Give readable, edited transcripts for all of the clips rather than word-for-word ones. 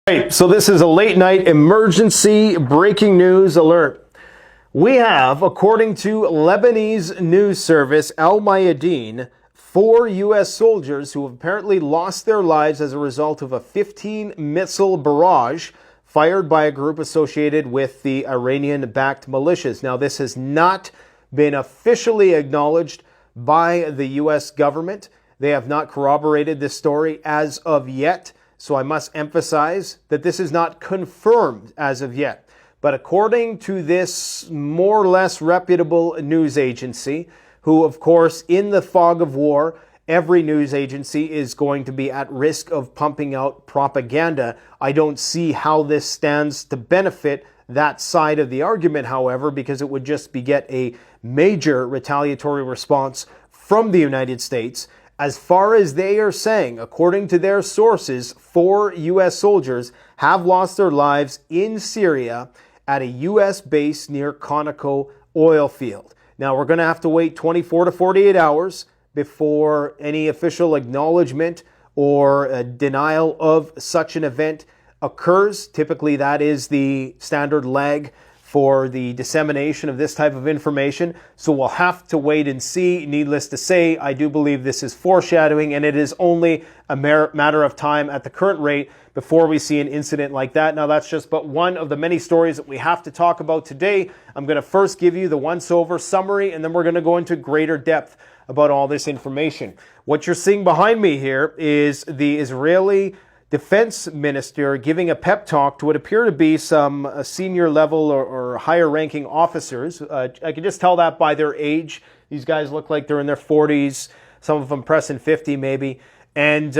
Right, so this is a late night emergency breaking news alert. We have, according to Lebanese news service Al Mayadeen, 4 U.S. soldiers who have apparently lost their lives as a result of a 15-missile barrage fired by a group associated with the Iranian-backed militias. Now, this has not been officially acknowledged by the U.S. government. They have not corroborated this story as of yet. So I must emphasize that this is not confirmed as of yet. But according to this more or less reputable news agency, who of course in the fog of war, every news agency is going to be at risk of pumping out propaganda. I don't see how this stands to benefit that side of the argument, however, because it would just beget a major retaliatory response from the United States. As far as they are saying, according to their sources, 4 U.S. soldiers have lost their lives in Syria at a U.S. base near Conoco oil field. Now, we're going to have to wait 24 to 48 hours before any official acknowledgement or a denial of such an event occurs. Typically, that is the standard lag for the dissemination of this type of information. So we'll have to wait and see. Needless to say, I do believe this is foreshadowing, and it is only a matter of time at the current rate before we see an incident like that. Now, that's just but one of the many stories that we have to talk about today. I'm going to first give you the once-over summary, and then we're going to go into greater depth about all this information. What you're seeing behind me here is the Israeli Defense Minister giving a pep talk to what appear to be some senior level or higher ranking officers. I can just tell that by their age. These guys look like they're in their 40s, some of them pressing 50 maybe. And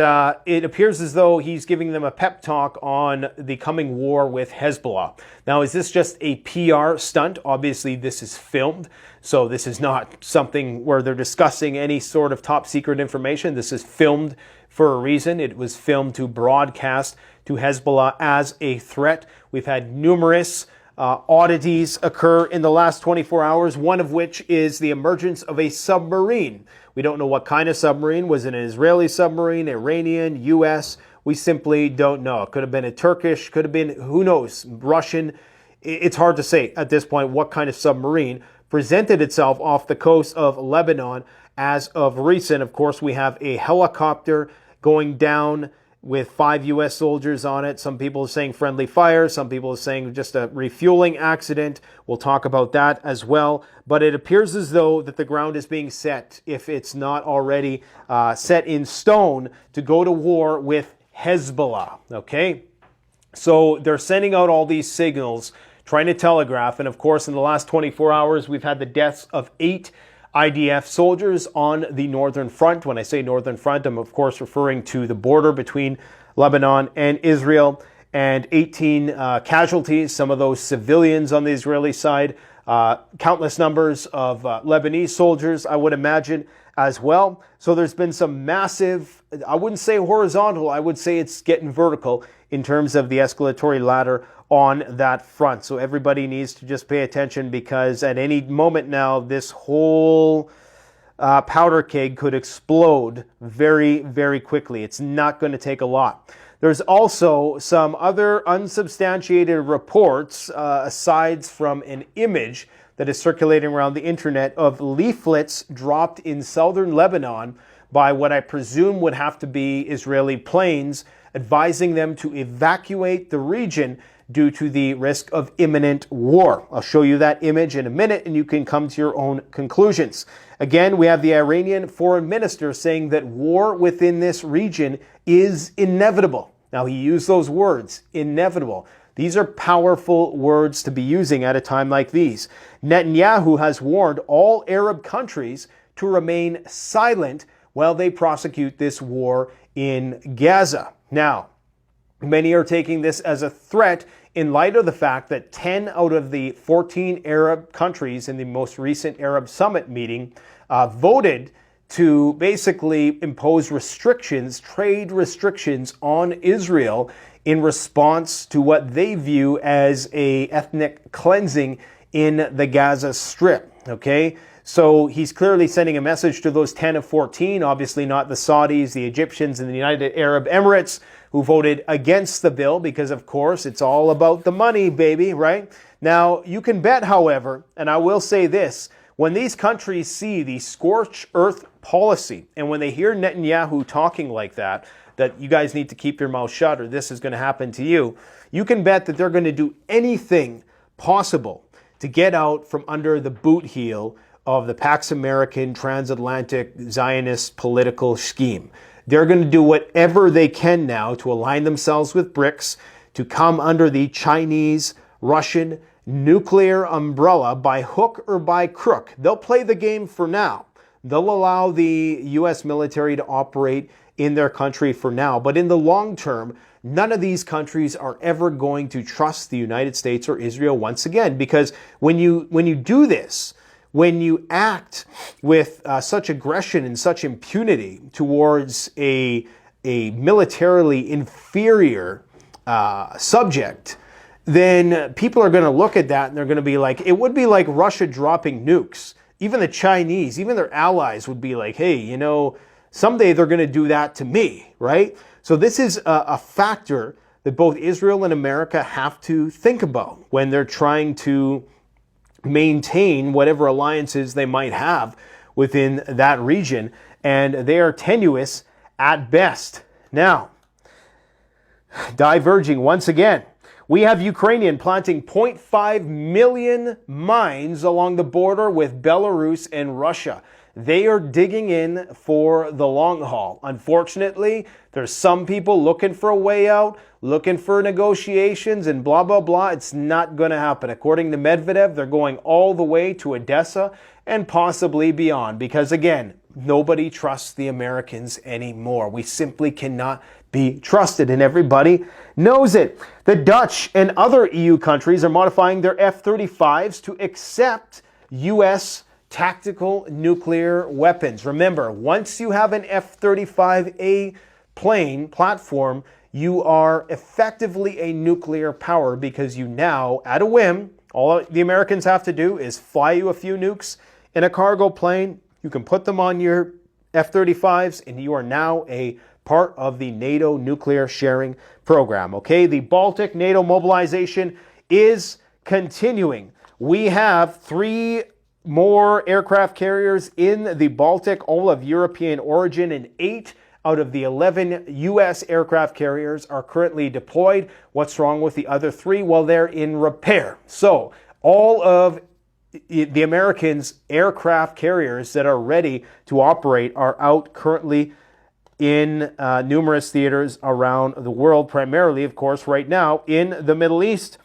it appears as though he's giving them a pep talk on the coming war with Hezbollah. Now, is this just a PR stunt? Obviously, this is filmed. So this is not something where they're discussing any sort of top secret information. This is filmed for a reason. It was filmed to broadcast to Hezbollah as a threat. We've had numerous oddities occur in the last 24 hours, one of which is the emergence of a submarine. We don't know what kind of submarine. Was it an Israeli submarine, Iranian, U.S.? We simply don't know. It could have been a Turkish, could have been, who knows, Russian. It's hard to say at this point what kind of submarine presented itself off the coast of Lebanon. As of recent, of course, we have a helicopter going down with 5 U.S. soldiers on it. Some people are saying friendly fire. Some people are saying just a refueling accident. We'll talk about that as well. But it appears as though that the ground is being set, if it's not already set in stone, to go to war with Hezbollah. Okay? So they're sending out all these signals, trying to telegraph. And of course, in the last 24 hours, we've had the deaths of 8 IDF soldiers on the northern front. When I say northern front, I'm of course referring to the border between Lebanon and Israel, and 18 casualties, some of those civilians on the Israeli side, countless numbers of Lebanese soldiers, I would imagine, as well. So there's been some massive, I wouldn't say horizontal, I would say it's getting vertical in terms of the escalatory ladder on that front. So everybody needs to just pay attention, because at any moment now, this whole powder keg could explode very, very quickly. It's not going to take a lot. There's also some other unsubstantiated reports, aside from an image that is circulating around the internet of leaflets dropped in southern Lebanon by what I presume would have to be Israeli planes, advising them to evacuate the region due to the risk of imminent war. I'll show you that image in a minute, and you can come to your own conclusions. Again, we have the Iranian foreign minister saying that war within this region is inevitable. Now, he used those words, inevitable. These are powerful words to be using at a time like these. Netanyahu has warned all Arab countries to remain silent while they prosecute this war in Gaza. Now, many are taking this as a threat in light of the fact that 10 out of the 14 Arab countries in the most recent Arab Summit meeting voted to basically impose restrictions, trade restrictions on Israel in response to what they view as a ethnic cleansing in the Gaza Strip. Okay? So he's clearly sending a message to those 10 of 14, obviously not the Saudis, the Egyptians, and the United Arab Emirates, who voted against the bill because, of course, it's all about the money, baby, right? Now, you can bet, however, and I will say this, when these countries see the scorched earth policy and when they hear Netanyahu talking like that you guys need to keep your mouth shut or this is going to happen to you, you can bet that they're going to do anything possible to get out from under the boot heel of the Pax American transatlantic Zionist political scheme. They're going to do whatever they can now to align themselves with BRICS, to come under the Chinese, Russian, nuclear umbrella by hook or by crook. They'll play the game for now. They'll allow the U.S. military to operate in their country for now. But in the long term, none of these countries are ever going to trust the United States or Israel once again. Because when you do this, when you act with such aggression and such impunity towards a militarily inferior subject, then people are going to look at that and they're going to be like, it would be like Russia dropping nukes. Even the Chinese, even their allies would be like, hey, you know, someday they're going to do that to me, right? So this is a factor that both Israel and America have to think about when they're trying to maintain whatever alliances they might have within that region. And they are tenuous at best. Now, diverging once again, we have Ukrainian planting 0.5 million mines along the border with Belarus and Russia. They are digging in for the long haul. Unfortunately, there's some people looking for a way out, looking for negotiations and blah, blah, blah. It's not going to happen. According to Medvedev, they're going all the way to Odessa and possibly beyond because, again, nobody trusts the Americans anymore. We simply cannot be trusted, and everybody knows it. The Dutch and other EU countries are modifying their F-35s to accept U.S. tactical nuclear weapons. Remember, once you have an F-35A plane platform, you are effectively a nuclear power because you now, at a whim, all the Americans have to do is fly you a few nukes in a cargo plane. You can put them on your F-35s and you are now a part of the NATO nuclear sharing program. Okay, the Baltic NATO mobilization is continuing. We have 3 more aircraft carriers in the Baltic, all of European origin, and 8 out of the 11 U.S. aircraft carriers are currently deployed. What's wrong with the other 3? Well, they're in repair. So all of the Americans' aircraft carriers that are ready to operate are out currently in numerous theaters around the world, primarily, of course, right now in the Middle East.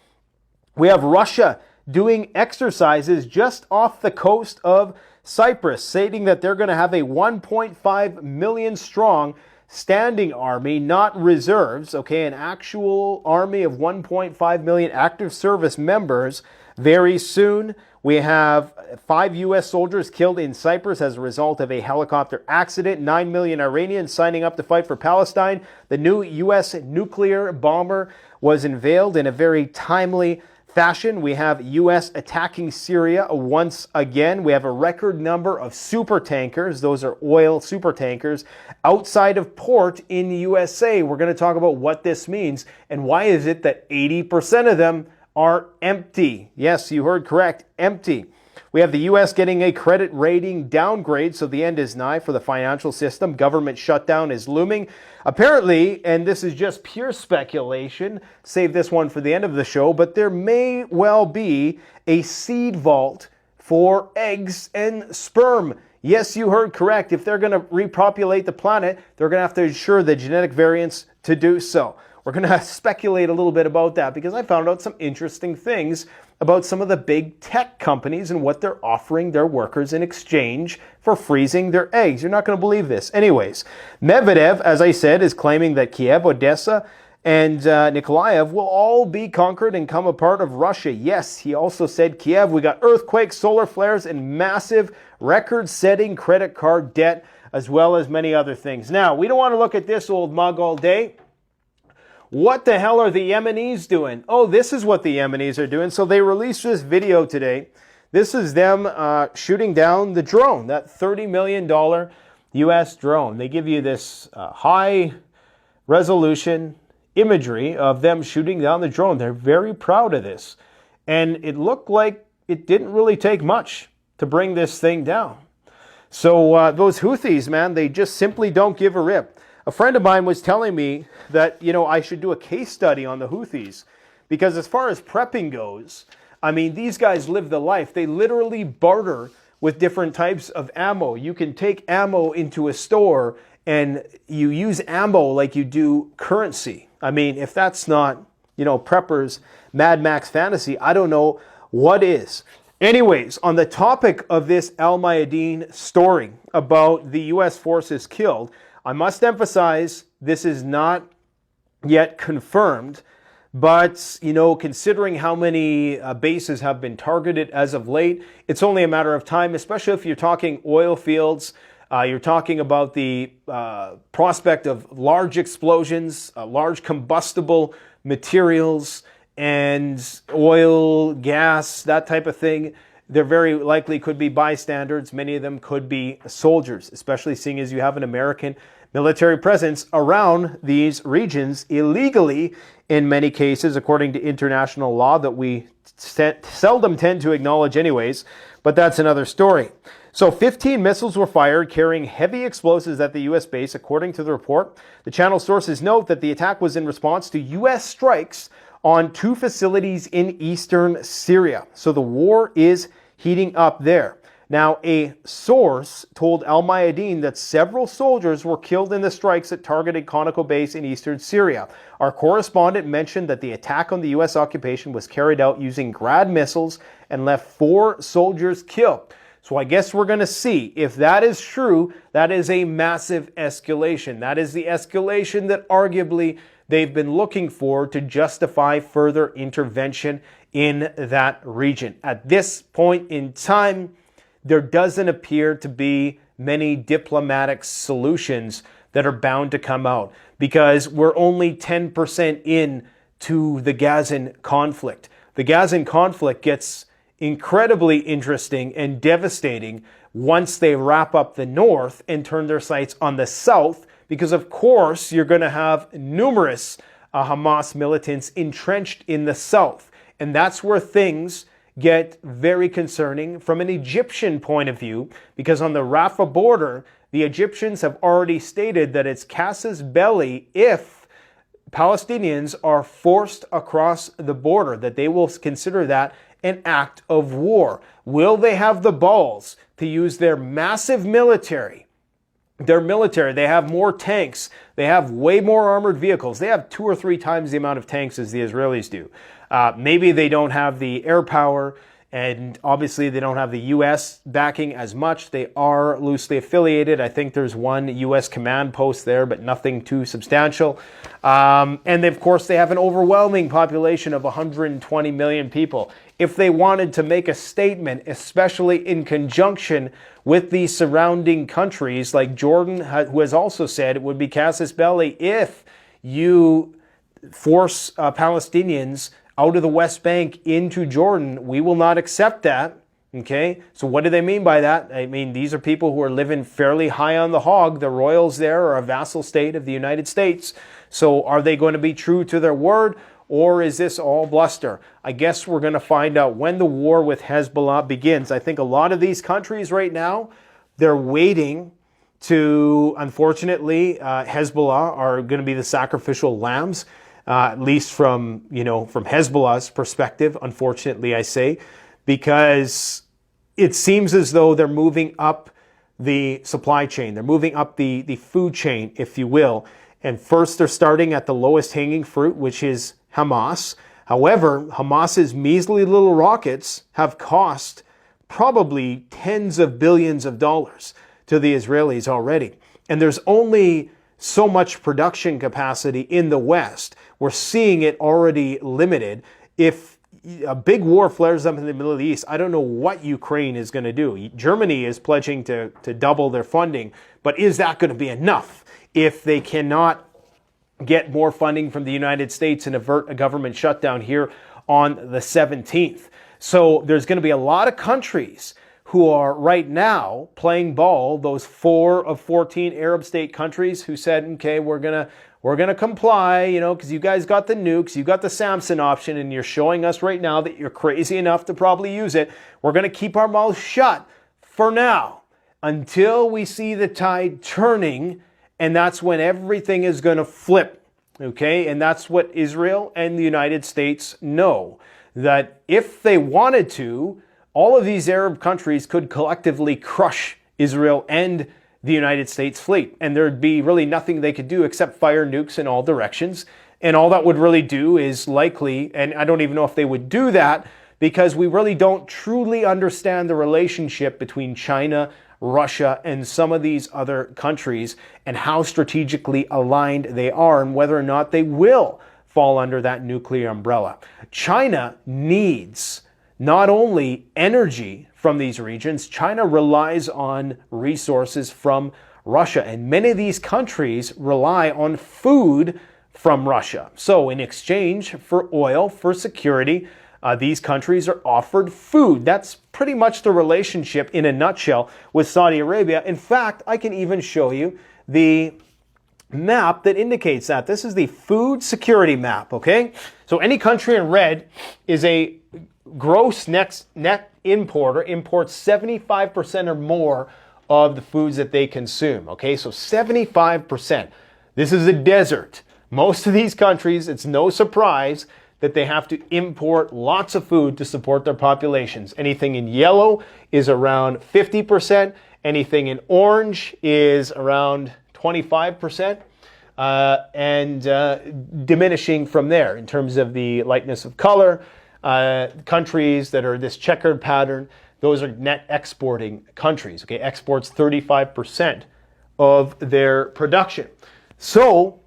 We have Russia doing exercises just off the coast of Cyprus, stating that they're going to have a 1.5 million strong standing army, not reserves, okay, an actual army of 1.5 million active service members very soon. We have 5 U.S. soldiers killed in Cyprus as a result of a helicopter accident. 9 million Iranians signing up to fight for Palestine. The new U.S. nuclear bomber was unveiled in a very timely fashion. We have U.S. attacking Syria once again. We have a record number of super tankers. Those are oil super tankers outside of port in the USA. We're going to talk about what this means and why is it that 80% of them are empty. Yes, you heard correct, empty. We have the U.S. getting a credit rating downgrade, so the end is nigh for the financial system. Government shutdown is looming. Apparently, and this is just pure speculation, save this one for the end of the show, but there may well be a seed vault for eggs and sperm. Yes, you heard correct. If they're going to repopulate the planet, they're going to have to ensure the genetic variants to do so. We're going to speculate a little bit about that because I found out some interesting things about some of the big tech companies and what they're offering their workers in exchange for freezing their eggs. You're not going to believe this. Anyways, Medvedev, as I said, is claiming that Kiev, Odessa, and Nikolaev will all be conquered and come a part of Russia. Yes, he also said Kiev, we got earthquakes, solar flares, and massive record-setting credit card debt, as well as many other things. Now, we don't want to look at this old mug all day. What the hell are the Yemenis doing? Oh, this is what the Yemenis are doing. So they released this video today. This is them shooting down the drone, that $30 million U.S. drone. They give you this high resolution imagery of them shooting down the drone. They're very proud of this. And it looked like it didn't really take much to bring this thing down. So those Houthis, man, they just simply don't give a rip. A friend of mine was telling me that, I should do a case study on the Houthis, because as far as prepping goes, I mean, these guys live the life. They literally barter with different types of ammo. You can take ammo into a store and you use ammo like you do currency. I mean, if that's not, preppers, Mad Max fantasy, I don't know what is. Anyways, on the topic of this Al Mayadeen story about the U.S. forces killed, I must emphasize this is not yet confirmed, but, considering how many bases have been targeted as of late, it's only a matter of time, especially if you're talking oil fields. You're talking about the prospect of large explosions, large combustible materials, and oil, gas, that type of thing. There very likely could be bystanders. Many of them could be soldiers, especially seeing as you have an American military presence around these regions illegally in many cases, according to international law that we seldom tend to acknowledge anyways, but that's another story. So 15 missiles were fired carrying heavy explosives at the U.S. base, according to the report. The channel sources note that the attack was in response to U.S. strikes on 2 facilities in eastern Syria. So the war is heating up there. Now, a source told Al Mayadeen that several soldiers were killed in the strikes that targeted Conoco Base in eastern Syria. Our correspondent mentioned that the attack on the U.S. occupation was carried out using Grad missiles and left 4 soldiers killed. So I guess we're going to see if that is true. That is a massive escalation. That is the escalation that arguably they've been looking for to justify further intervention in that region. At this point in time, there doesn't appear to be many diplomatic solutions that are bound to come out, because we're only 10% in to the Gazan conflict. The Gazan conflict gets incredibly interesting and devastating once they wrap up the north and turn their sights on the south, because of course you're going to have numerous Hamas militants entrenched in the south. And that's where things get very concerning from an Egyptian point of view, because on the Rafah border, the Egyptians have already stated that it's casus belli if Palestinians are forced across the border, that they will consider that an act of war. Will they have the balls to use their massive military? Their military, they have more tanks. They have way more armored vehicles. They have 2 or 3 times the amount of tanks as the Israelis do. Maybe they don't have the air power, and obviously they don't have the U.S. backing as much. They are loosely affiliated. I think there's one U.S. command post there, but nothing too substantial. And of course, they have an overwhelming population of 120 million people. If they wanted to make a statement, especially in conjunction with the surrounding countries like Jordan, who has also said it would be casus belli if you force Palestinians out of the West Bank into Jordan, we will not accept that. Okay, so what do they mean by that? I mean, these are people who are living fairly high on the hog. The royals there are a vassal state of the United States. So are they going to be true to their word, or is this all bluster? I guess we're going to find out when the war with Hezbollah begins. I think a lot of these countries right now, they're waiting to, unfortunately, Hezbollah are going to be the sacrificial lambs. At least from Hezbollah's perspective, unfortunately, I say, because it seems as though they're moving up the supply chain. They're moving up the food chain, if you will. And first, they're starting at the lowest hanging fruit, which is Hamas. However, Hamas's measly little rockets have cost probably tens of billions of dollars to the Israelis already. And there's only so much production capacity in the West. We're seeing it already limited. If a big war flares up in the Middle East, I don't know what Ukraine is going to do. Germany is pledging to double their funding, but is that going to be enough if they cannot get more funding from the United States and avert a government shutdown here on the 17th? So there's going to be a lot of countries who are right now playing ball, those 4 of 14 Arab state countries who said, okay, we're going We're going to comply, you know, because you guys got the nukes, you got the Samson option, and you're showing us right now that you're crazy enough to probably use it. We're going to keep our mouths shut for now until we see the tide turning, and that's when everything is going to flip, okay? And that's what Israel and the United States know, that if they wanted to, all of these Arab countries could collectively crush Israel and the United States fleet, and there'd be really nothing they could do except fire nukes in all directions. And all that would really do is likely, and I don't even know if they would do that, because we really don't truly understand the relationship between China, Russia, and some of these other countries, and how strategically aligned they are, and whether or not they will fall under that nuclear umbrella. China needs not only energy from these regions, China relies on resources from Russia, and many of these countries rely on food from Russia. So in exchange for oil, for security, these countries are offered food. That's pretty much the relationship in a nutshell with Saudi Arabia. In fact, I can even show you the map that indicates that. This is the food security map, okay? So any country in red is a gross net importer, imports 75% or more of the foods that they consume, okay? So 75%. This is a desert. Most of these countries, it's no surprise that they have to import lots of food to support their populations. Anything in yellow is around 50%. Anything in orange is around 25%. And diminishing from there in terms of the lightness of color. Countries that are this checkered pattern, those are net exporting countries. Okay, exports 35% of their production. So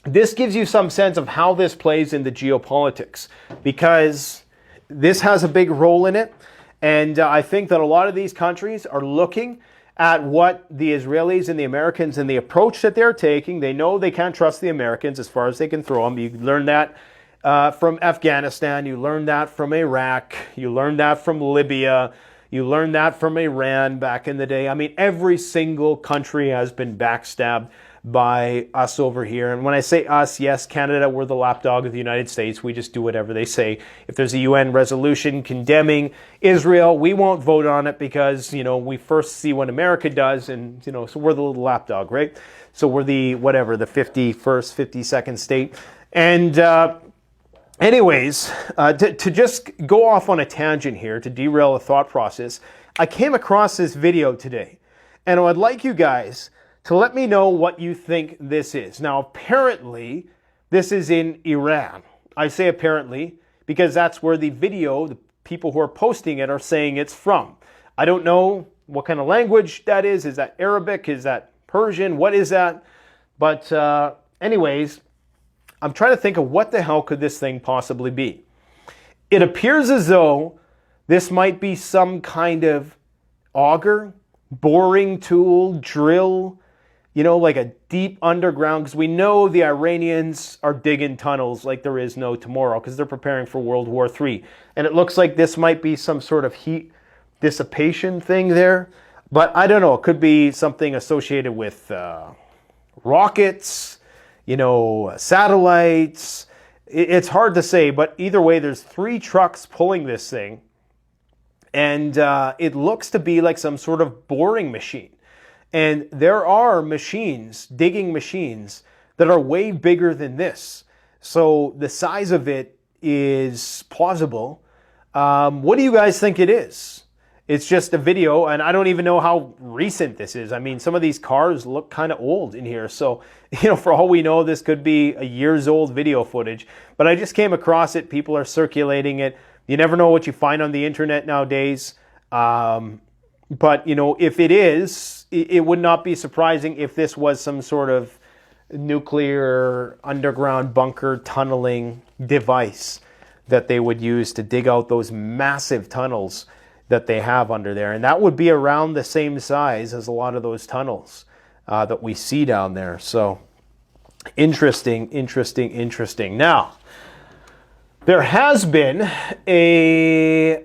this gives you some sense of how this plays in the geopolitics, because this has a big role in it. And I think that a lot of these countries are looking at what the Israelis and the Americans and the approach that they're taking. They know they can't trust the Americans as far as they can throw them. You learn that from Afghanistan, you learned that from Iraq, you learned that from Libya, you learned that from Iran back in the day. I mean, every single country has been backstabbed by us over here. And when I say us, yes, Canada, we're the lapdog of the United States. We just do whatever they say. If there's a UN resolution condemning Israel, we won't vote on it because, you know, we first see what America does, and, you know, so we're the little lapdog, right? So we're the, whatever, the 51st, 52nd state. And anyways, to just go off on a tangent here, to derail a thought process, I came across this video today, and I would like you guys to let me know what you think this is. Now, apparently, this is in Iran. I say apparently because that's where the video, the people who are posting it are saying it's from. I don't know what kind of language that is. Is that Arabic? Is that Persian? What is that? But anyways, I'm trying to think of what the hell could this thing possibly be. It appears as though this might be some kind of auger, boring tool, drill, you know, like a deep underground, because we know the Iranians are digging tunnels like there is no tomorrow because they're preparing for World War III. And it looks like this might be some sort of heat dissipation thing there. But I don't know. It could be something associated with rockets, you know, satellites. It's hard to say, but either way, there's 3 trucks pulling this thing. And it looks to be like some sort of boring machine. And there are machines, digging machines, that are way bigger than this. So the size of it is plausible. What do you guys think it is? It's just a video, and I don't even know how recent this is. I mean, some of these cars look kind of old in here. So, you know, for all we know, this could be a years old video footage. But I just came across it. People are circulating it. You never know what you find on the internet nowadays. But, you know, if it is, it would not be surprising if this was some sort of nuclear underground bunker tunneling device that they would use to dig out those massive tunnels that they have under there. And that would be around the same size as a lot of those tunnels that we see down there. So interesting. Now, there has been a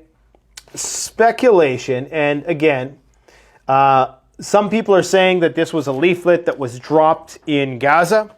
speculation, and again, some people are saying that this was a leaflet that was dropped in Gaza.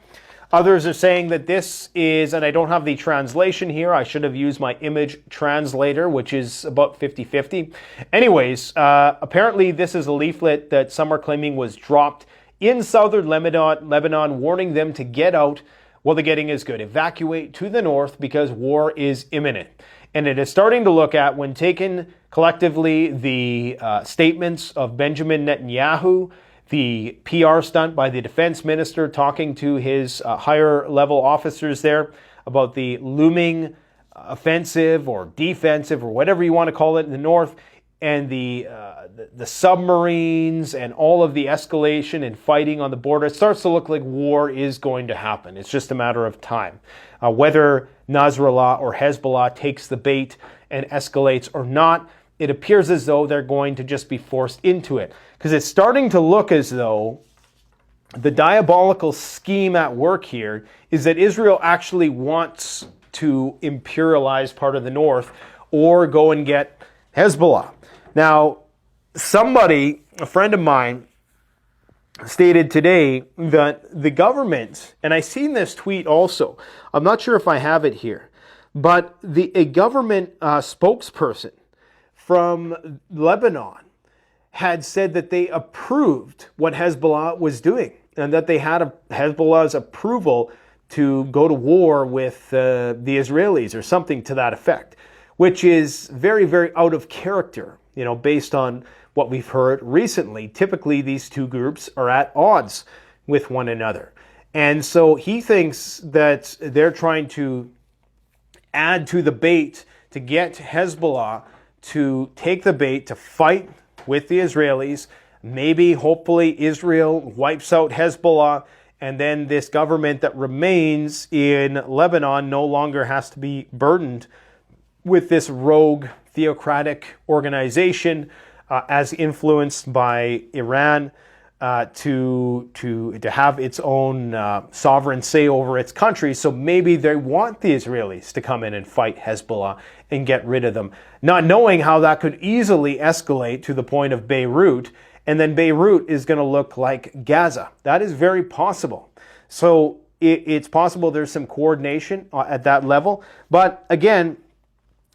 Others are saying that this is, and I don't have the translation here, I should have used my image translator, which is about 50-50. Anyways, apparently this is a leaflet that some are claiming was dropped in southern Lebanon, warning them to get out while the getting is good. Evacuate to the north because war is imminent. And it is starting to look at, when taken collectively, the statements of Benjamin Netanyahu, the PR stunt by the defense minister talking to his higher level officers there about the looming offensive or defensive or whatever you want to call it in the north, and the submarines and all of the escalation and fighting on the border. It starts to look like war is going to happen. It's just a matter of time. Whether Nasrallah or Hezbollah takes the bait and escalates or not, it appears as though they're going to just be forced into it. Because it's starting to look as though the diabolical scheme at work here is that Israel actually wants to imperialize part of the north or go and get Hezbollah. Now, somebody, a friend of mine, stated today that the government, and I seen this tweet also, I'm not sure if I have it here, but a government spokesperson from Lebanon had said that they approved what Hezbollah was doing and that they had Hezbollah's approval to go to war with the Israelis or something to that effect, which is very, very out of character, based on what we've heard recently. Typically, these two groups are at odds with one another. And so he thinks that they're trying to add to the bait to get Hezbollah to take the bait to fight with the Israelis. Maybe, hopefully, Israel wipes out Hezbollah, and then this government that remains in Lebanon no longer has to be burdened with this rogue theocratic organization as influenced by Iran to have its own sovereign say over its country. So maybe they want the Israelis to come in and fight Hezbollah and get rid of them, not knowing how that could easily escalate to the point of Beirut, and then Beirut is going to look like Gaza. That is very possible. So it's possible there's some coordination at that level, but again,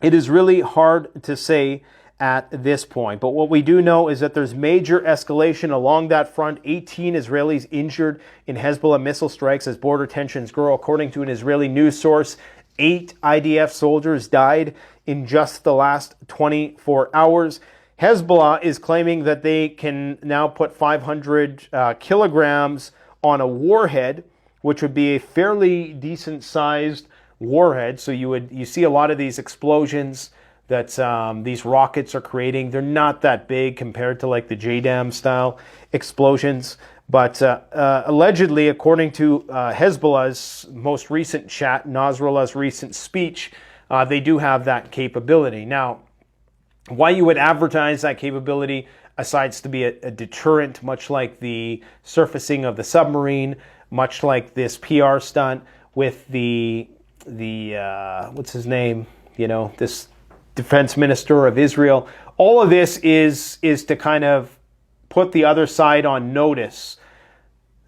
it is really hard to say at this point. But what we do know is that there's major escalation along that front. 18 Israelis injured in Hezbollah missile strikes as border tensions grow. According to an Israeli news source, 8 IDF soldiers died in just the last 24 hours. Hezbollah is claiming that they can now put 500 kilograms on a warhead, which would be a fairly decent-sized warhead. So you see a lot of these explosions that these rockets are creating. They're not that big compared to like the JDAM style explosions. But allegedly, according to Hezbollah's most recent chat, Nasrallah's recent speech, they do have that capability. Now, why you would advertise that capability, aside to be a deterrent, much like the surfacing of the submarine, much like this PR stunt with the what's his name? This defense minister of Israel. All of this is to kind of put the other side on notice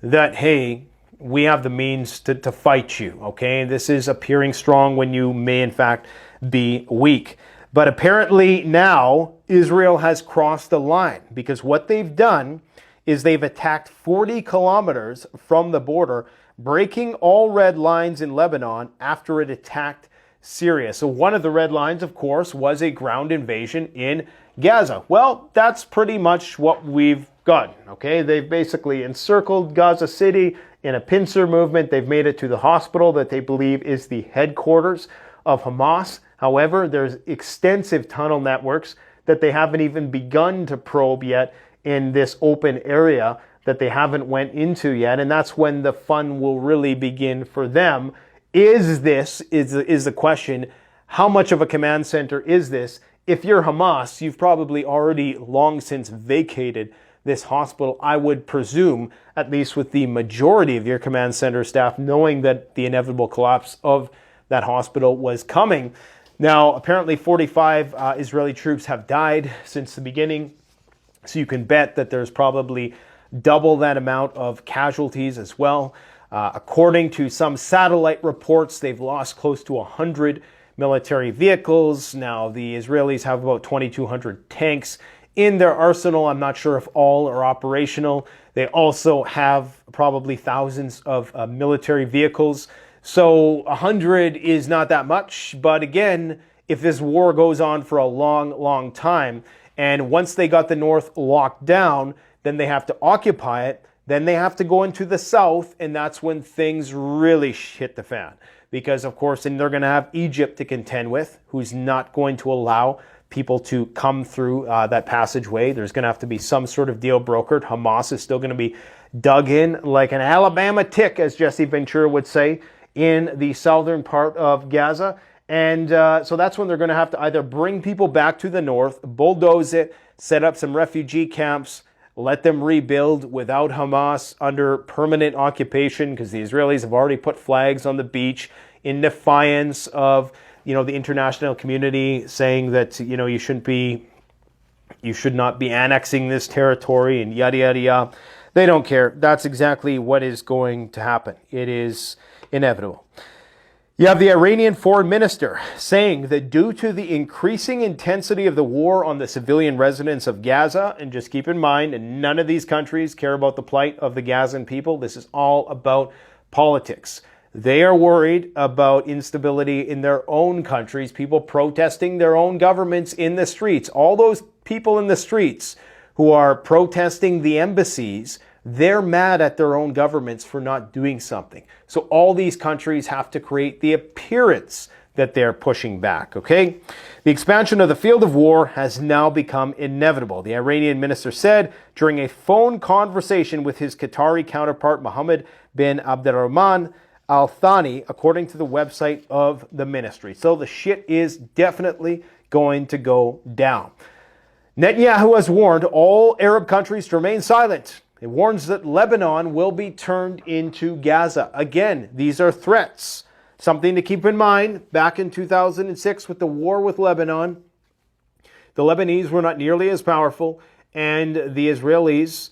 that, hey, we have the means to fight you, okay? This is appearing strong when you may in fact be weak. But apparently now Israel has crossed the line, because what they've done is they've attacked 40 kilometers from the border, breaking all red lines in Lebanon after it attacked Syria. So one of the red lines, of course, was a ground invasion in Gaza. Well, that's pretty much what we've got, okay? They've basically encircled Gaza City in a pincer movement. They've made it to the hospital that they believe is the headquarters of Hamas. However, there's extensive tunnel networks that they haven't even begun to probe yet in this open area that they haven't went into yet, and that's when the fun will really begin for them. Is the question, how much of a command center is this? If you're Hamas, you've probably already long since vacated this hospital, I would presume, at least with the majority of your command center staff, knowing that the inevitable collapse of that hospital was coming. Now, apparently 45 Israeli troops have died since the beginning, so you can bet that there's probably double that amount of casualties as well. According to some satellite reports, they've lost close to 100 military vehicles. Now, the Israelis have about 2,200 tanks in their arsenal. I'm not sure if all are operational. They also have probably thousands of military vehicles. So 100 is not that much. But again, if this war goes on for a long, long time, and once they got the north locked down, then they have to occupy it. Then they have to go into the south, and that's when things really hit the fan. Because, of course, then they're going to have Egypt to contend with, who's not going to allow people to come through that passageway. There's going to have to be some sort of deal brokered. Hamas is still going to be dug in like an Alabama tick, as Jesse Ventura would say, in the southern part of Gaza. And so that's when they're going to have to either bring people back to the north, bulldoze it, set up some refugee camps, let them rebuild without Hamas under permanent occupation, because the Israelis have already put flags on the beach in defiance of, the international community saying that, you should not be annexing this territory and yada, yada, yada. They don't care. That's exactly what is going to happen. It is inevitable. You have the Iranian foreign minister saying that due to the increasing intensity of the war on the civilian residents of Gaza, and just keep in mind, none of these countries care about the plight of the Gazan people. This is all about politics. They are worried about instability in their own countries, people protesting their own governments in the streets. All those people in the streets who are protesting the embassies, they're mad at their own governments for not doing something. So all these countries have to create the appearance that they're pushing back, okay? The expansion of the field of war has now become inevitable, the Iranian minister said during a phone conversation with his Qatari counterpart, Mohammed bin Abdurrahman Al Thani, according to the website of the ministry. So the shit is definitely going to go down. Netanyahu has warned all Arab countries to remain silent. It warns that Lebanon will be turned into Gaza. Again, these are threats. Something to keep in mind, back in 2006 with the war with Lebanon, the Lebanese were not nearly as powerful, and the Israelis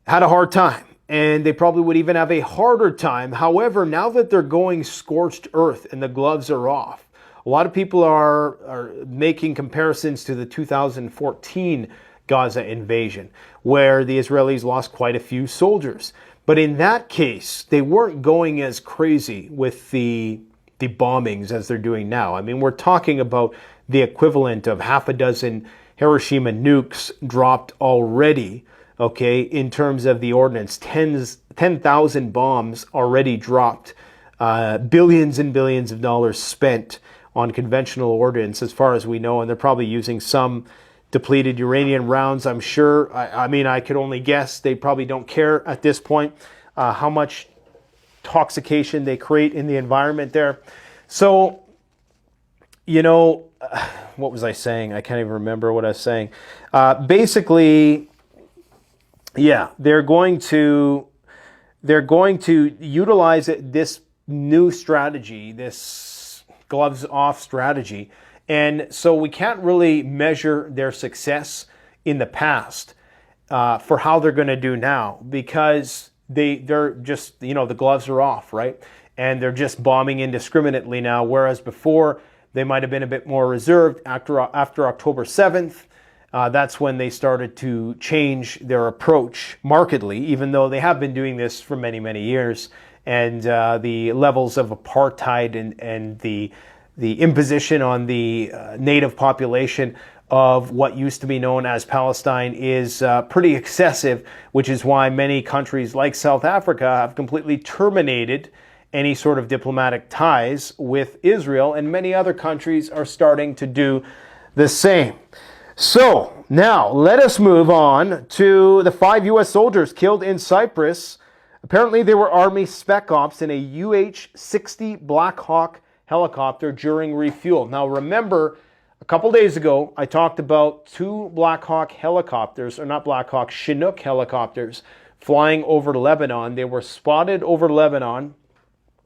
had a hard time. And they probably would even have a harder time. However, now that they're going scorched earth and the gloves are off, a lot of people are making comparisons to the 2014 Gaza invasion, where the Israelis lost quite a few soldiers. But in that case, they weren't going as crazy with the bombings as they're doing now. I mean, we're talking about the equivalent of half a dozen Hiroshima nukes dropped already, okay, in terms of the ordnance. 10,000 bombs already dropped, billions and billions of dollars spent on conventional ordnance as far as we know, and they're probably using some depleted uranium rounds, I'm sure. I mean, I could only guess. They probably don't care at this point how much intoxication they create in the environment there. So, what was I saying? I can't even remember what I was saying. Basically, yeah, they're going to utilize this new strategy, this gloves off strategy. And so we can't really measure their success in the past for how they're going to do now, because they're just, the gloves are off, right? And they're just bombing indiscriminately now, whereas before they might have been a bit more reserved. After October 7th, that's when they started to change their approach markedly, even though they have been doing this for many, many years. And the levels of apartheid and the imposition on the native population of what used to be known as Palestine is pretty excessive, which is why many countries like South Africa have completely terminated any sort of diplomatic ties with Israel, and many other countries are starting to do the same. So now let us move on to the 5 U.S. soldiers killed in Cyprus. Apparently they were Army spec ops in a UH-60 Black Hawk helicopter during refuel. Now remember, a couple days ago, I talked about 2 Black Hawk helicopters, or not Black Hawk, Chinook helicopters flying over Lebanon. They were spotted over Lebanon,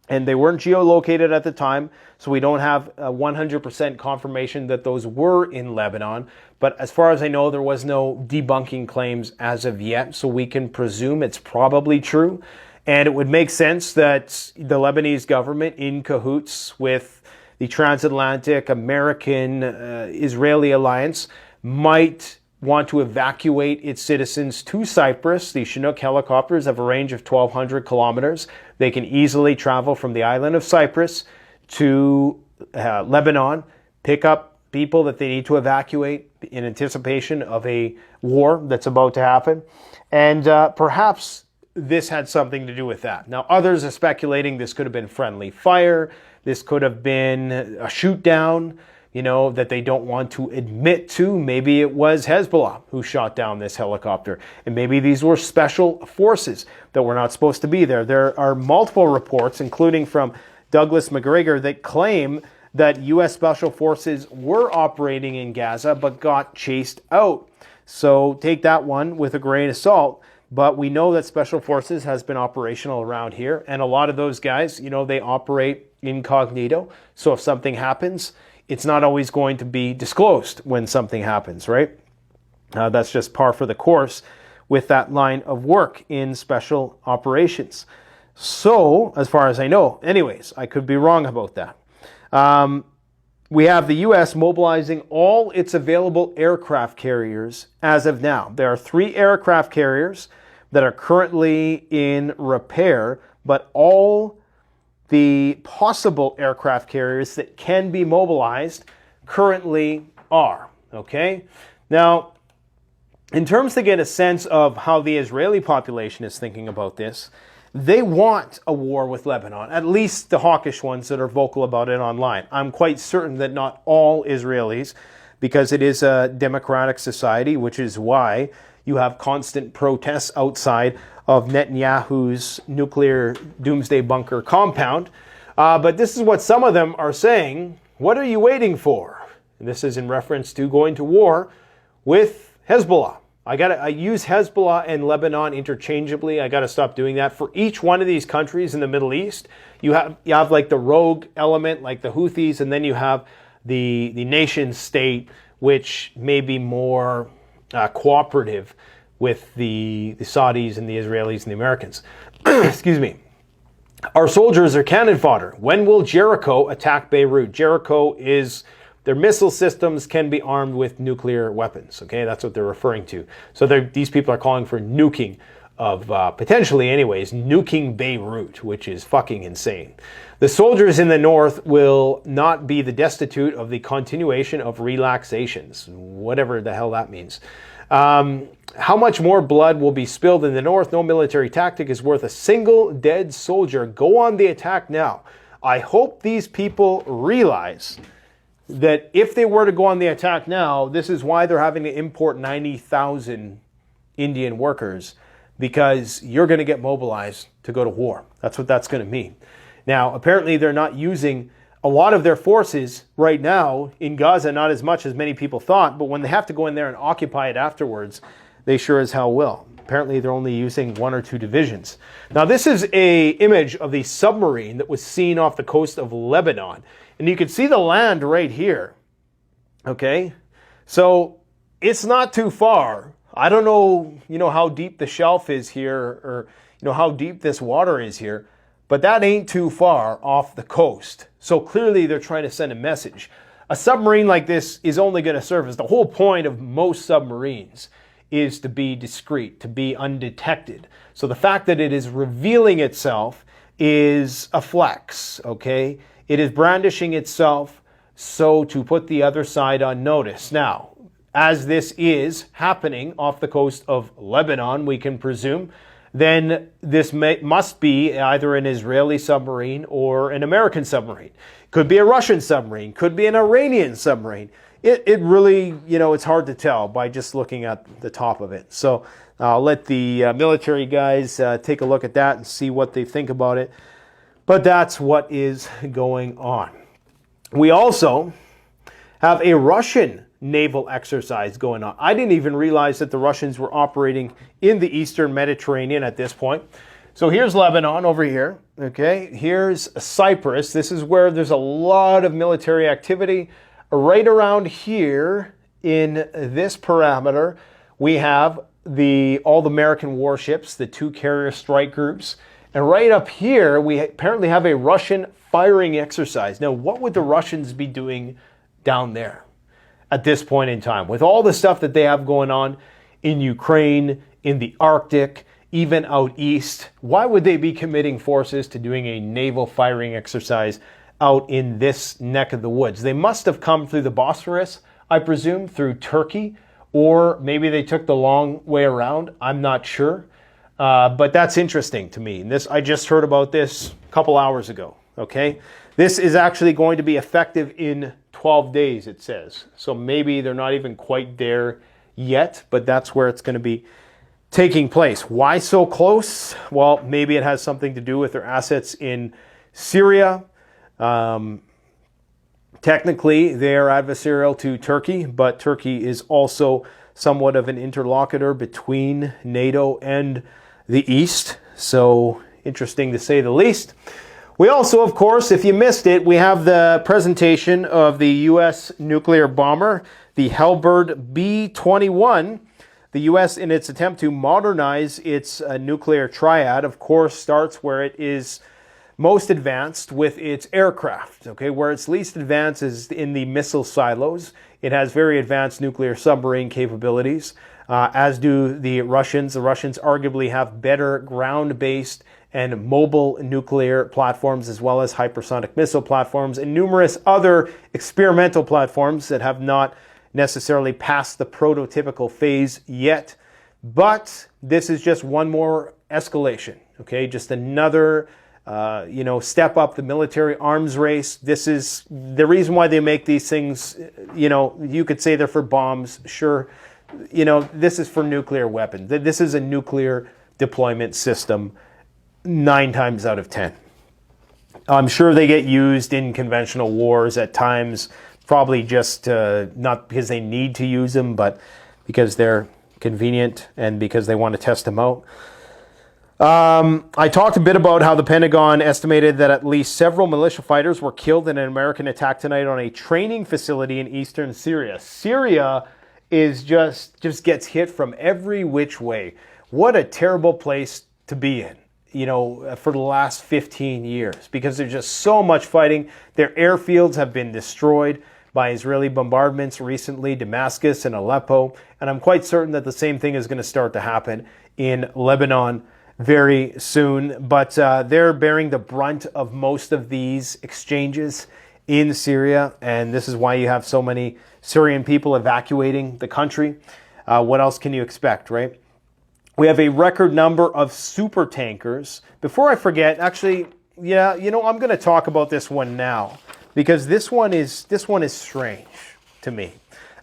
and they weren't geolocated at the time, so we don't have 100% confirmation that those were in Lebanon. But as far as I know, there was no debunking claims as of yet, so we can presume it's probably true. And it would make sense that the Lebanese government, in cahoots with the transatlantic American Israeli alliance, might want to evacuate its citizens to Cyprus. The Chinook helicopters have a range of 1,200 kilometers. They can easily travel from the island of Cyprus to Lebanon, pick up people that they need to evacuate in anticipation of a war that's about to happen. And perhaps this had something to do with that. Now, others are speculating this could have been friendly fire. This could have been a shoot down, that they don't want to admit to. Maybe it was Hezbollah who shot down this helicopter. And maybe these were special forces that were not supposed to be there. There are multiple reports, including from Douglas McGregor, that claim that U.S. Special Forces were operating in Gaza but got chased out. So take that one with a grain of salt. But we know that Special Forces has been operational around here. And a lot of those guys, they operate incognito. So if something happens, it's not always going to be disclosed when something happens, right? That's just par for the course with that line of work in special operations. So, as far as I know, anyways, I could be wrong about that. We have the U.S. mobilizing all its available aircraft carriers as of now. There are 3 aircraft carriers that are currently in repair, but all the possible aircraft carriers that can be mobilized currently are, okay? Now, in terms to get a sense of how the Israeli population is thinking about this, they want a war with Lebanon, at least the hawkish ones that are vocal about it online. I'm quite certain that not all Israelis, because it is a democratic society, which is why you have constant protests outside of Netanyahu's nuclear doomsday bunker compound. But this is what some of them are saying. What are you waiting for? And this is in reference to going to war with Hezbollah. I use Hezbollah and Lebanon interchangeably. I got to stop doing that. For each one of these countries in the Middle East, you have like the rogue element, like the Houthis, and then you have the nation state, which may be more cooperative with the Saudis and the Israelis and the Americans. Excuse me. Our soldiers are cannon fodder. When will Jericho attack Beirut? Jericho is... Their missile systems can be armed with nuclear weapons, okay? That's what they're referring to. So these people are calling for nuking of, potentially anyways, nuking Beirut, which is fucking insane. The soldiers in the north will not be the destitute of the continuation of relaxations, whatever the hell that means. How much more blood will be spilled in the north? No military tactic is worth a single dead soldier. Go on the attack now. I hope these people realize that if they were to go on the attack now, this is why they're having to import 90,000 Indian workers, because you're going to get mobilized to go to war. That's what that's going to mean. Now, apparently they're not using a lot of their forces right now in Gaza, not as much as many people thought, but when they have to go in there and occupy it afterwards, they sure as hell will. Apparently they're only using 1 or 2 divisions. Now, this is an image of the submarine that was seen off the coast of Lebanon. And you can see the land right here, okay? So it's not too far. I don't know, how deep the shelf is here, or, how deep this water is here, but that ain't too far off the coast. So clearly they're trying to send a message. A submarine like this is only going to serve as the whole point of most submarines is to be discreet, to be undetected. So the fact that it is revealing itself is a flex, okay? It is brandishing itself so to put the other side on notice. Now, as this is happening off the coast of Lebanon, we can presume, then this must be either an Israeli submarine or an American submarine. Could be a Russian submarine, could be an Iranian submarine. It really, it's hard to tell by just looking at the top of it. So I'll let the military guys take a look at that and see what they think about it. But that's what is going on. We also have a Russian naval exercise going on. I didn't even realize that the Russians were operating in the Eastern Mediterranean at this point. So here's Lebanon over here, okay? Here's Cyprus. This is where there's a lot of military activity. Right around here in this parameter, we have all the American warships, the 2 carrier strike groups, And right up here, we apparently have a Russian firing exercise. Now, what would the Russians be doing down there at this point in time? With all the stuff that they have going on in Ukraine, in the Arctic, even out east, why would they be committing forces to doing a naval firing exercise out in this neck of the woods? They must have come through the Bosphorus, I presume, through Turkey, or maybe they took the long way around. I'm not sure. But that's interesting to me. And I just heard about this a couple hours ago. Okay, this is actually going to be effective in 12 days, it says. So maybe they're not even quite there yet, but that's where it's going to be taking place. Why so close? Well, maybe it has something to do with their assets in Syria. Technically, they are adversarial to Turkey, but Turkey is also somewhat of an interlocutor between NATO and the East. So interesting to say the least. We also, of course, if you missed it, we have the presentation of the U.S. nuclear bomber, the Halberd B-21. The U.S., in its attempt to modernize its nuclear triad, of course, starts where it is most advanced with its aircraft. Okay, where it's least advanced is in the missile silos. It has very advanced nuclear submarine capabilities, as do the Russians. The Russians arguably have better ground-based and mobile nuclear platforms, as well as hypersonic missile platforms and numerous other experimental platforms that have not necessarily passed the prototypical phase yet. But this is just one more escalation, okay? Just another step up the military arms race. This is the reason why they make these things. You could say they're for bombs. Sure. This is for nuclear weapons. This is a nuclear deployment system 9 times out of 10. I'm sure they get used in conventional wars at times, probably just not because they need to use them, but because they're convenient and because they want to test them out. I talked a bit about how the Pentagon estimated that at least several militia fighters were killed in an American attack tonight on a training facility in eastern Syria. Syria is just gets hit from every which way. What a terrible place to be in, for the last 15 years, because there's just so much fighting. Their airfields have been destroyed by Israeli bombardments recently, Damascus and Aleppo, and I'm quite certain that the same thing is going to start to happen in Lebanon very soon. But they're bearing the brunt of most of these exchanges in Syria, and this is why you have so many Syrian people evacuating the country. What else can you expect, right? We have a record number of super tankers. Before I forget, actually, I'm going to talk about this one now, because this one is strange to me.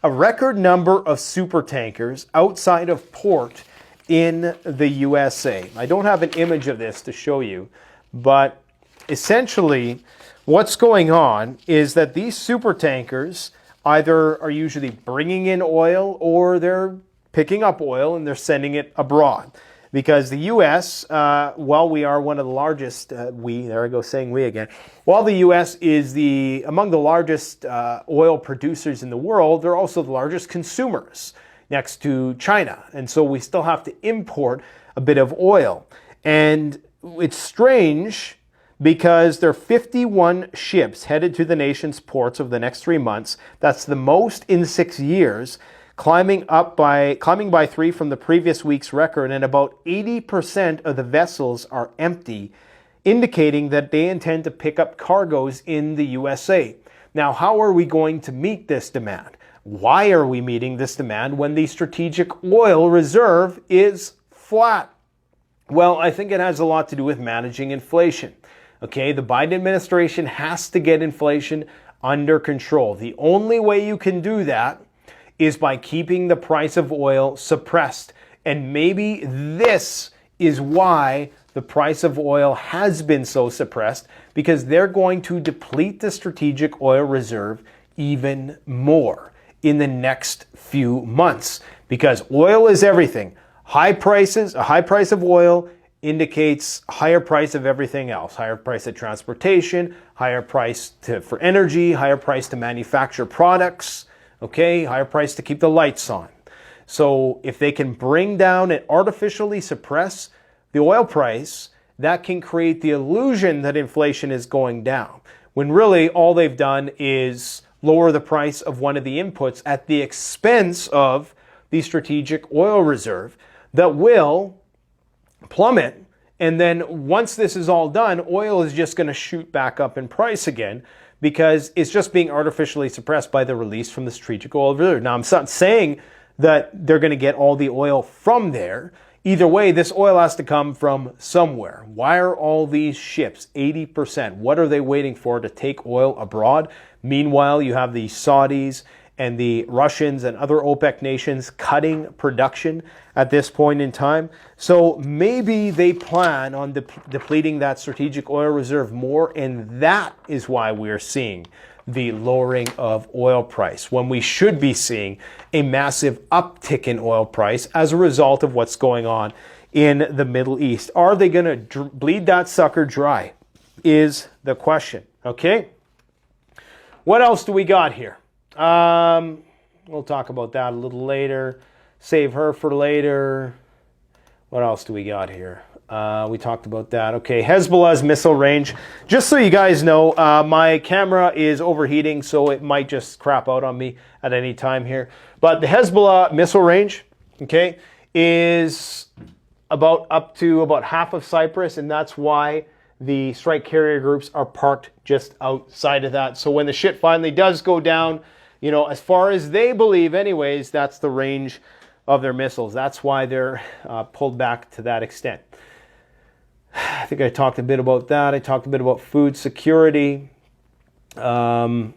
A record number of super tankers outside of port in the USA. I don't have an image of this to show you, but essentially what's going on is that these super tankers either are usually bringing in oil or they're picking up oil and they're sending it abroad. Because the U.S., while we are one of the largest, there I go saying we again, while the U.S. is among the largest oil producers in the world, they're also the largest consumers next to China. And so we still have to import a bit of oil. And it's strange because there are 51 ships headed to the nation's ports over the next 3 months. That's the most in 6 years, climbing by 3 from the previous week's record, and about 80% of the vessels are empty, indicating that they intend to pick up cargoes in the USA. Now, how are we going to meet this demand? Why are we meeting this demand when the strategic oil reserve is flat? Well, I think it has a lot to do with managing inflation. Okay, the Biden administration has to get inflation under control. The only way you can do that is by keeping the price of oil suppressed. And maybe this is why the price of oil has been so suppressed, because they're going to deplete the strategic oil reserve even more in the next few months, because oil is everything. A high price of oil indicates higher price of everything else. Higher price of transportation, higher price for energy, higher price to manufacture products, okay, higher price to keep the lights on. So if they can bring down and artificially suppress the oil price, that can create the illusion that inflation is going down, when really all they've done is lower the price of one of the inputs at the expense of the strategic oil reserve that will plummet. And then once this is all done, oil is just going to shoot back up in price again because it's just being artificially suppressed by the release from the strategic oil reserve. Now, I'm not saying that they're going to get all the oil from there. Either way, this oil has to come from somewhere. Why are all these ships, 80%, what are they waiting for to take oil abroad? Meanwhile, you have the Saudis and the Russians and other OPEC nations cutting production at this point in time. So maybe they plan on depleting that strategic oil reserve more, and that is why we're seeing the lowering of oil price, when we should be seeing a massive uptick in oil price as a result of what's going on in the Middle East. Are they going to bleed that sucker dry is the question, okay? What else do we got here? We'll talk about that a little later. Save her for later. What else do we got here? We talked about that. Okay, Hezbollah's missile range. Just so you guys know, my camera is overheating, so it might just crap out on me at any time here. But the Hezbollah missile range, okay, is up to about half of Cyprus, and that's why the strike carrier groups are parked just outside of that. So when the shit finally does go down, you know, as far as they believe anyways, that's the range of their missiles. That's why they're pulled back to that extent. I think I talked a bit about that. I talked a bit about food security. Scientists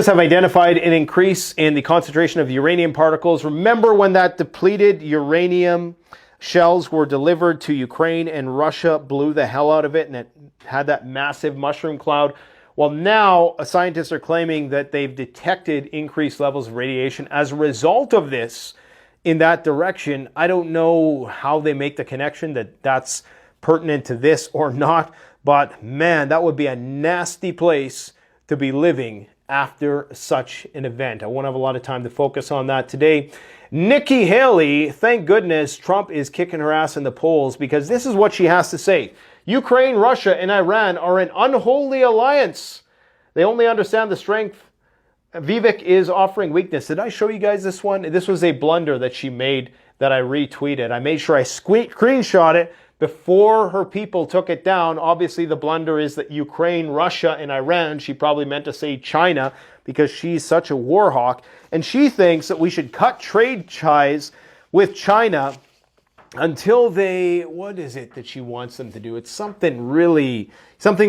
have identified an increase in the concentration of uranium particles. Remember when that depleted uranium shells were delivered to Ukraine and Russia blew the hell out of it and it had that massive mushroom cloud? Well, now scientists are claiming that they've detected increased levels of radiation as a result of this in that direction. I don't know how they make the connection that that's pertinent to this or not, but man, that would be a nasty place to be living after such an event. I won't have a lot of time to focus on that today. Nikki Haley, thank goodness Trump is kicking her ass in the polls, because this is what she has to say. Ukraine, Russia, and Iran are an unholy alliance. They only understand the strength. Vivek is offering weakness. Did I show you guys this one? This was a blunder that she made that I retweeted. I made sure I screenshot it before her people took it down. Obviously, the blunder is that Ukraine, Russia, and Iran. She probably meant to say China because she's such a war hawk. And she thinks that we should cut trade ties with China until they, what is it that she wants them to do? It's something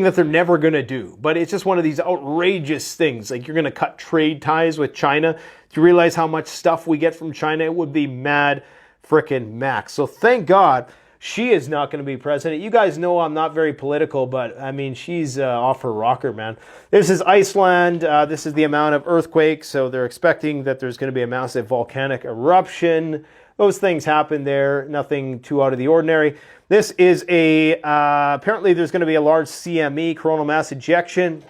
that they're never going to do. But it's just one of these outrageous things. Like, you're going to cut trade ties with China. Do you realize how much stuff we get from China? It would be mad frickin' max. So thank God she is not going to be president. You guys know I'm not very political, but I mean, she's off her rocker, man. This is Iceland. This is the amount of earthquakes. So they're expecting that there's going to be a massive volcanic eruption. Those things happen there. Nothing too out of the ordinary. This is apparently there's going to be a large CME, coronal mass ejection,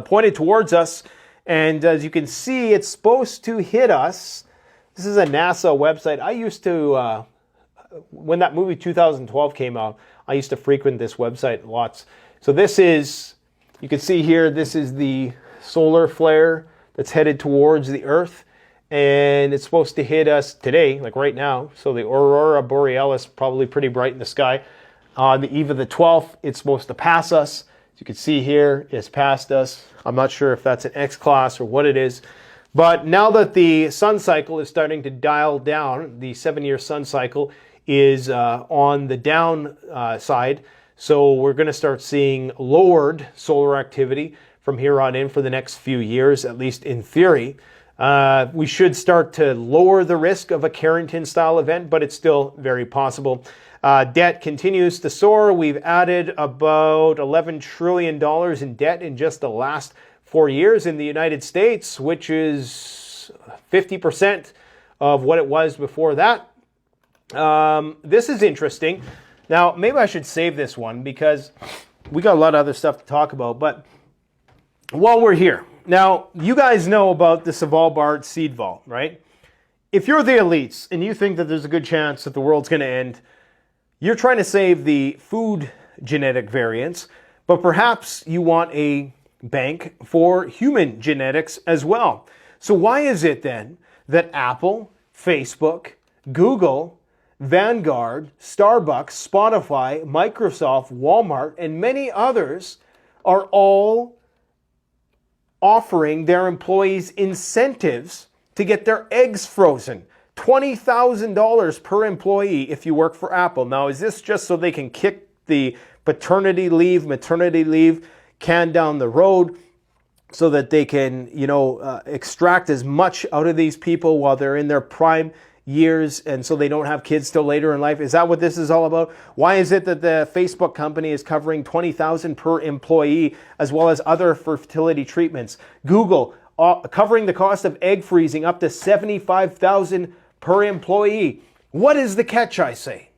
pointed towards us. And as you can see, it's supposed to hit us. This is a NASA website. I used to, when that movie 2012 came out, I used to frequent this website lots. So this is, you can see here, this is the solar flare that's headed towards the Earth. And it's supposed to hit us today, like right now. So the Aurora Borealis, probably pretty bright in the sky. On the eve of the 12th, it's supposed to pass us. As you can see here, it's passed us. I'm not sure if that's an X-class or what it is. But now that the sun cycle is starting to dial down, the 7-year sun cycle is on the down side. So we're going to start seeing lowered solar activity from here on in for the next few years, at least in theory. We should start to lower the risk of a Carrington-style event, but it's still very possible. Debt continues to soar. We've added about $11 trillion in debt in just the last 4 years in the United States, which is 50% of what it was before that. This is interesting. Now, maybe I should save this one because we got a lot of other stuff to talk about, but while we're here, now, you guys know about the Svalbard seed vault, right? If you're the elites and you think that there's a good chance that the world's going to end, you're trying to save the food genetic variants, but perhaps you want a bank for human genetics as well. So why is it then that Apple, Facebook, Google, Vanguard, Starbucks, Spotify, Microsoft, Walmart, and many others are all offering their employees incentives to get their eggs frozen? $20,000 per employee if you work for Apple. Now, is this just so they can kick the paternity leave, maternity leave can down the road so that they can, extract as much out of these people while they're in their prime years and so they don't have kids till later in life? Is that what this is all about? Why is it that the Facebook company is covering $20,000 per employee as well as other fertility treatments? Google covering the cost of egg freezing up to $75,000 per employee. What is the catch, I say?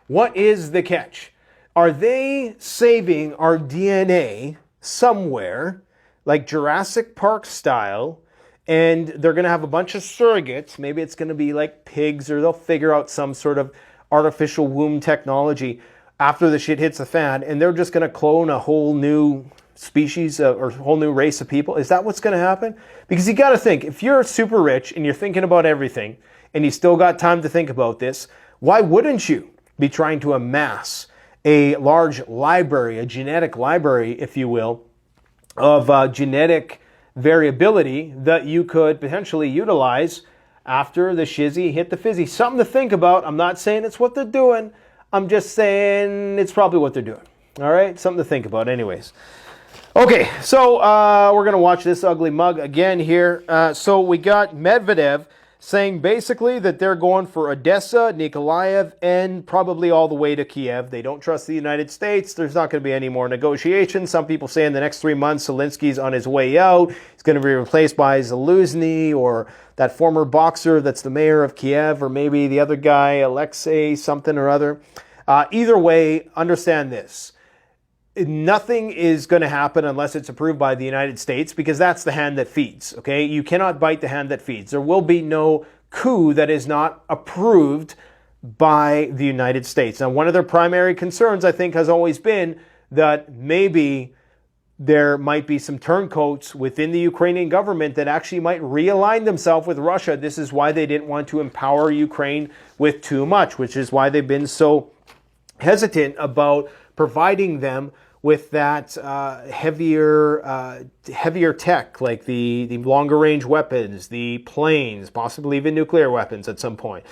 What is the catch? Are they saving our DNA somewhere, like Jurassic Park style, and they're going to have a bunch of surrogates? Maybe it's going to be like pigs, or they'll figure out some sort of artificial womb technology after the shit hits the fan, and they're just going to clone a whole new species or a whole new race of people. Is that what's going to happen? Because you got to think, if you're super rich and you're thinking about everything and you still got time to think about this, why wouldn't you be trying to amass a large library, a genetic library, if you will, of genetic variability that you could potentially utilize after the shizzy hit the fizzy? Something to think about. I'm not saying it's what they're doing. I'm just saying it's probably what they're doing. All right? Something to think about anyways. Okay, so we're going to watch this ugly mug again here. So we got Medvedev saying basically that they're going for Odessa, Nikolaev, and probably all the way to Kiev. They don't trust the United States. There's not going to be any more negotiations. Some people say in the next 3 months, Zelensky's on his way out. He's going to be replaced by Zaluzny, or that former boxer that's the mayor of Kiev, or maybe the other guy, Alexei something or other. Either way, understand this. Nothing is going to happen unless it's approved by the United States, because that's the hand that feeds, okay? You cannot bite the hand that feeds. There will be no coup that is not approved by the United States. Now, one of their primary concerns, I think, has always been that maybe there might be some turncoats within the Ukrainian government that actually might realign themselves with Russia. This is why they didn't want to empower Ukraine with too much, which is why they've been so hesitant about providing them with that heavier tech, like the longer range weapons, the planes, possibly even nuclear weapons at some point.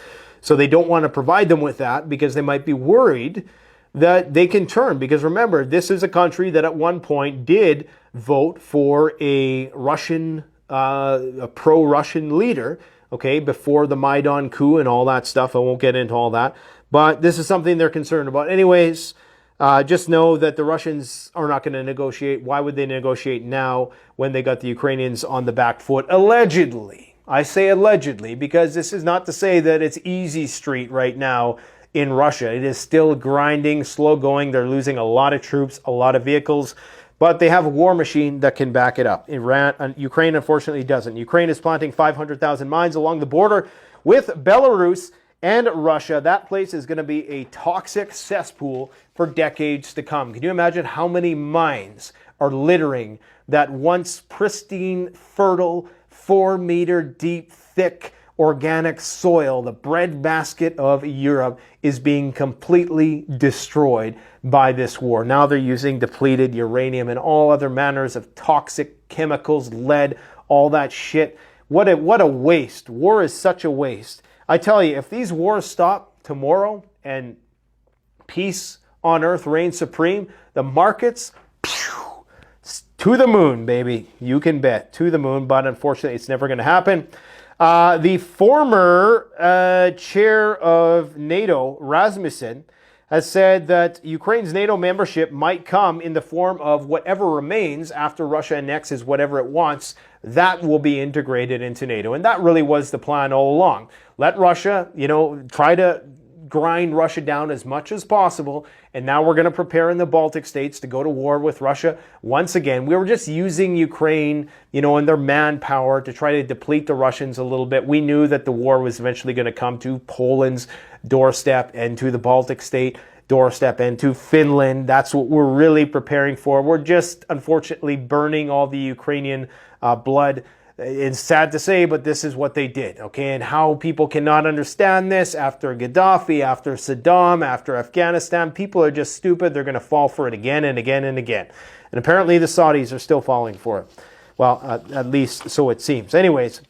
So they don't want to provide them with that because they might be worried that they can turn. Because remember, this is a country that at one point did vote for a Russian, a pro-Russian leader, okay, before the Maidan coup and all that stuff. I won't get into all that. But this is something they're concerned about. Anyways, just know that the Russians are not going to negotiate. Why would they negotiate now when they got the Ukrainians on the back foot? Allegedly. I say allegedly because this is not to say that it's easy street right now in Russia. It is still grinding, slow going. They're losing a lot of troops, a lot of vehicles, but they have a war machine that can back it up. Ukraine, unfortunately, doesn't. Ukraine is planting 500,000 mines along the border with Belarus and Russia. That place is going to be a toxic cesspool for decades to come. Can you imagine how many mines are littering that once pristine, fertile, 4-meter deep, thick, organic soil? The breadbasket of Europe is being completely destroyed by this war. Now they're using depleted uranium and all other manners of toxic chemicals, lead, all that shit. What a waste. War is such a waste. I tell you, if these wars stop tomorrow and peace on earth reigns supreme, the markets, to the moon, baby. You can bet. To the moon, but unfortunately, it's never going to happen. The former chair of NATO, Rasmussen, has said that Ukraine's NATO membership might come in the form of whatever remains after Russia annexes whatever it wants. That will be integrated into NATO. And that really was the plan all along. Let Russia, try to grind Russia down as much as possible. And now we're going to prepare in the Baltic states to go to war with Russia once again. We were just using Ukraine, and their manpower to try to deplete the Russians a little bit. We knew that the war was eventually going to come to Poland's doorstep and to the Baltic state. doorstep into Finland. That's what we're really preparing for. We're just unfortunately burning all the Ukrainian blood. It's sad to say, but this is what they did, okay? And how people cannot understand this after Gaddafi, after Saddam, after Afghanistan. People are just stupid. They're going to fall for it again and again and again. And apparently the Saudis are still falling for it. Well, at least so it seems. Anyways,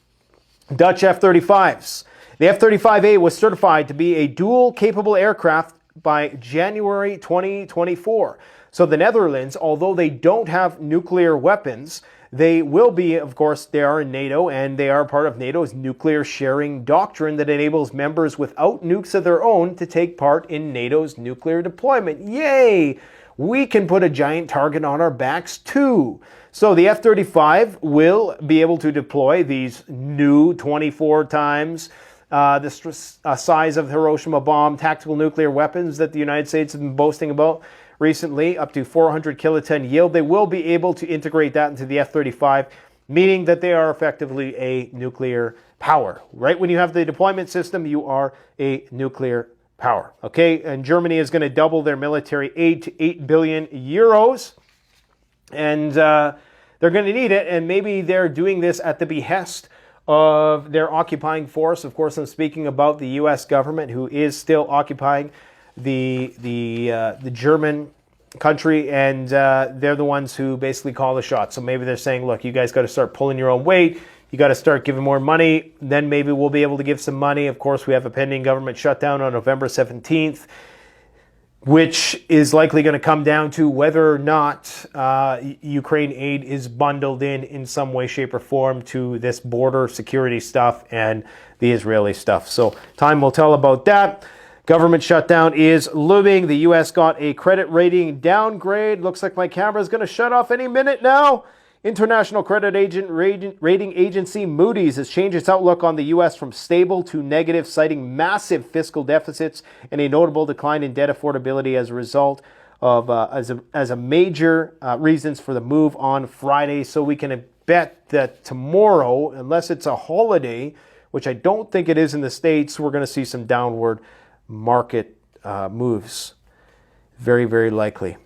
Dutch F-35s. The F-35A was certified to be a dual-capable aircraft by January 2024. So the Netherlands, although they don't have nuclear weapons, they will be, of course, they are in NATO, and they are part of NATO's nuclear sharing doctrine that enables members without nukes of their own to take part in NATO's nuclear deployment. Yay! We can put a giant target on our backs too. So the F-35 will be able to deploy these new 24 times the size of the Hiroshima bomb tactical nuclear weapons that the United States has been boasting about recently, up to 400 kiloton yield. They will be able to integrate that into the F-35, meaning that they are effectively a nuclear power. Right when you have the deployment system, you are a nuclear power. Okay, and Germany is going to double their military aid to 8 billion euros, and they're going to need it, and maybe they're doing this at the behest of their occupying force. Of course, I'm speaking about the U.S. government, who is still occupying the German country, and they're the ones who basically call the shots. So maybe they're saying, look, you guys got to start pulling your own weight. You got to start giving more money. Then maybe we'll be able to give some money. Of course, we have a pending government shutdown on November 17th, which is likely going to come down to whether or not Ukraine aid is bundled in some way, shape, or form to this border security stuff and the Israeli stuff. So time will tell about that. Government shutdown is looming. The U.S. got a credit rating downgrade. Looks like my camera is going to shut off any minute now. International credit rating agency Moody's has changed its outlook on the U.S. from stable to negative, citing massive fiscal deficits and a notable decline in debt affordability as a result of as a major reasons for the move on Friday. So we can bet that tomorrow, unless it's a holiday, which I don't think it is in the States, we're going to see some downward market moves. Very, very likely.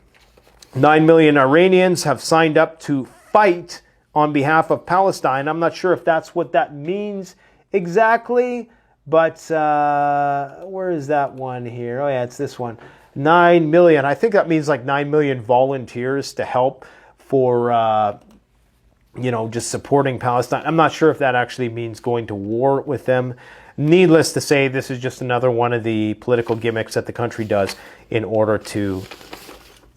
9 million Iranians have signed up to fight on behalf of Palestine. I'm not sure if that's what that means exactly, but where is that one here? Oh yeah, it's this one. 9 million. I think that means like 9 million volunteers to help for just supporting Palestine. I'm not sure if that actually means going to war with them. Needless to say, this is just another one of the political gimmicks that the country does in order to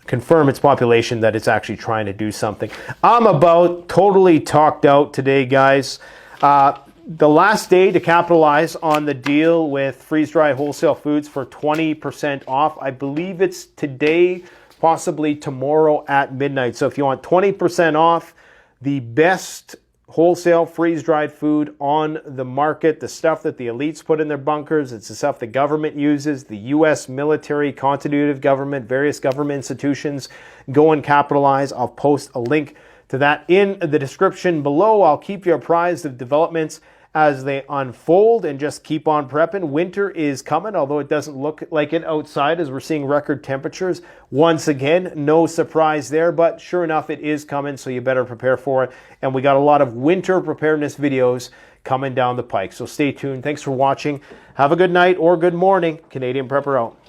confirm its population that it's actually trying to do something. I'm about totally talked out today, guys. The last day to capitalize on the deal with freeze-dried wholesale foods for 20% off. I believe it's today, possibly tomorrow at midnight. So if you want 20% off the best wholesale freeze-dried food on the market, the stuff that the elites put in their bunkers, it's the stuff the government uses, the U.S. military, continuity of government, various government institutions, go and capitalize. I'll post a link to that in the description below. I'll keep you apprised of developments as they unfold, and just keep on prepping. Winter is coming, although it doesn't look like it outside as we're seeing record temperatures. Once again, no surprise there, but sure enough, it is coming, so you better prepare for it. And we got a lot of winter preparedness videos coming down the pike, so stay tuned. Thanks for watching. Have a good night or good morning. Canadian Prepper out.